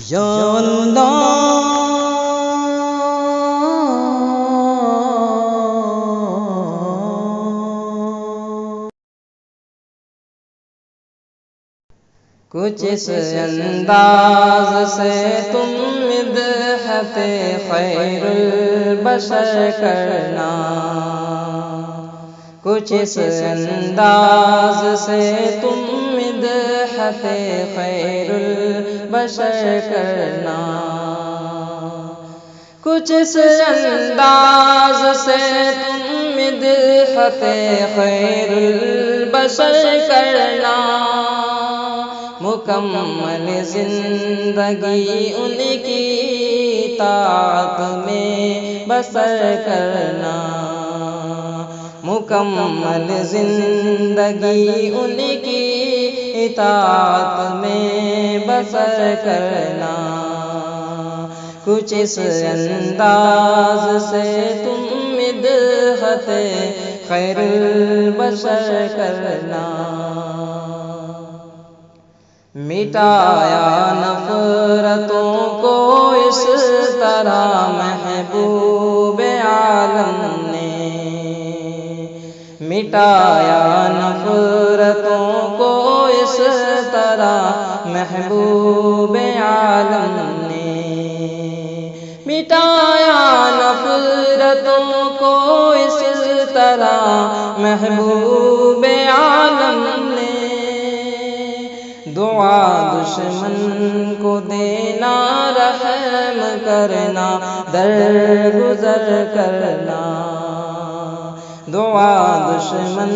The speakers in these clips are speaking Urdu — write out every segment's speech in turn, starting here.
یا اللہ کچھ اس انداز سے تم مدحت خیر البشر کرنا، کچھ اس انداز سے تم مدحت خیر البشر کرنا، کچھ اس انداز سے تم مدحت خیر البشر کرنا، مکمل زندگی ان کی اطاعت میں بسر کرنا، مکمل زندگی ان کی اطاعت میں بسر کرنا، کچھ اس انداز سے تم مدحت خیر البشر کرنا، مٹایا نفرتوں کو اس طرح محبوب عالم نے، مٹایا نفرتوں کو اس طرح محبوب عالم نے، مٹایا نفرتوں کو اس طرح محبوب عالم نے، دعا دشمن کو دینا، رحم کرنا، درگزر کرنا، دعا دشمن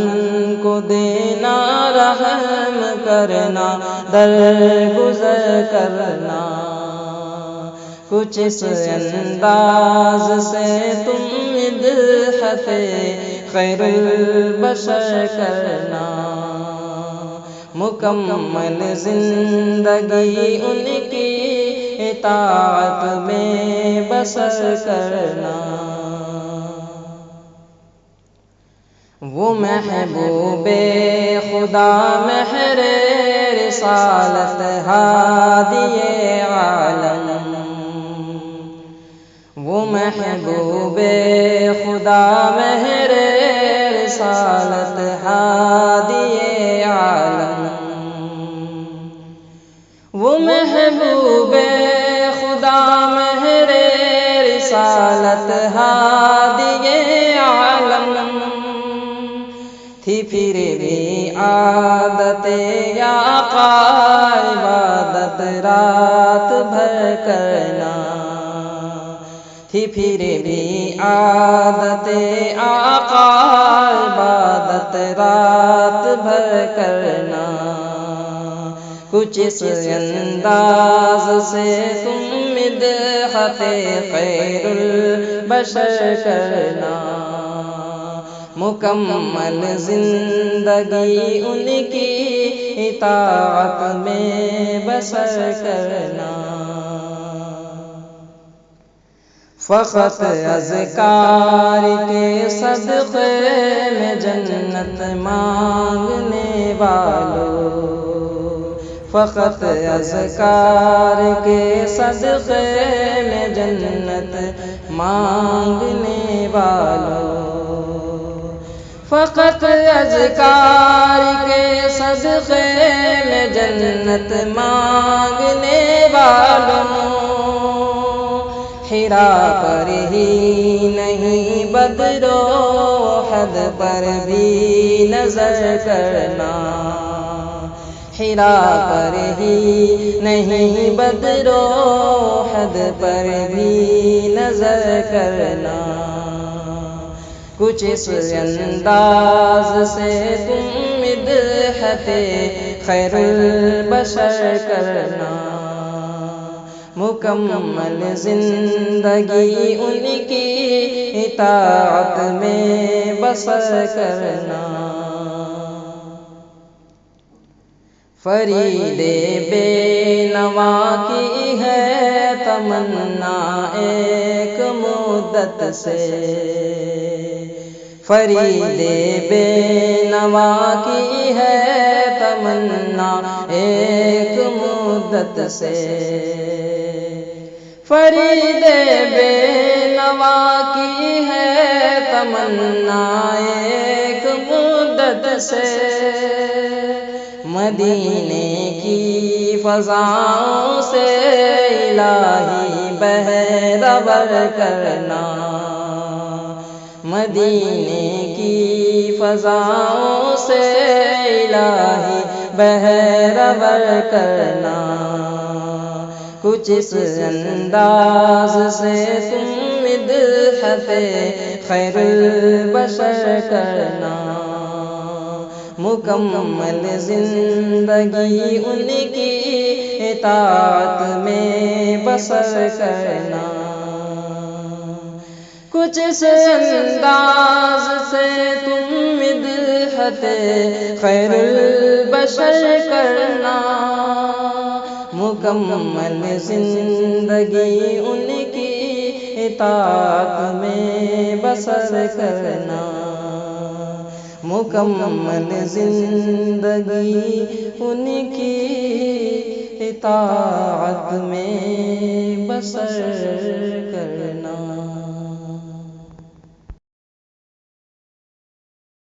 کو دینا، رحم کرنا، درگزر کرنا، کچھ اس انداز سے تم مدحت خیر البشر کرنا، مکمل زندگی ان کی اطاعت میں بسر کرنا، وہ محبوب خدا مہر رسالت ہادی عالم، وہ محبوب خدا مہر رسالت ہادی عالم، وہ محبوب خدا مہر رسالت ہادی عالم، تھی پھر بھی عادت یا آقا عبادت رات بھر کرنا، تھی پھر بھی عادت آقا عبادت رات بھر کرنا، کچھ اس انداز سے تم مدحت خیر البشر کرنا، مکمل زندگی ان کی اطاعت میں بسر کرنا، فقط اذکار کے صدقے میں جنت مانگنے والوں، فقط اذکار کے صدقے میں جنت مانگنے والوں، فقط اذکار کے صدقے میں جنت مانگنے والوں، حرا پر ہی نہیں بدر و احد پر بھی نظر کرنا، حرا پر ہی نہیں بدر و احد پر بھی نظر کرنا، کچھ اس انداز سے تم مدحت خیر البشر کرنا، مکمل زندگی ان کی اطاعت میں بسر کرنا، فرید بے نوا کی ہے تمنا ایک مدت سے، فرید بے نوا کی ہے تمنا ایک مدت سے، فرید بے نوا کی ہے تمنا ایک مدت سے، مدینے کی فضاؤں سے الہی بہرور کرنا، مدینے کی فضاؤں سے الہی بہرور کرنا، کچھ اس انداز سے تم مدحت خیر البشر کرنا، مکمل زندگی ان کی اطاعت میں بسر کرنا، کچھ اس انداز سے تم مدحت خیر البشر کرنا، مکمل زندگی ان کی اطاعت میں بسر کرنا، مکمل زندگی ان کی اطاعت میں بسر کرنا۔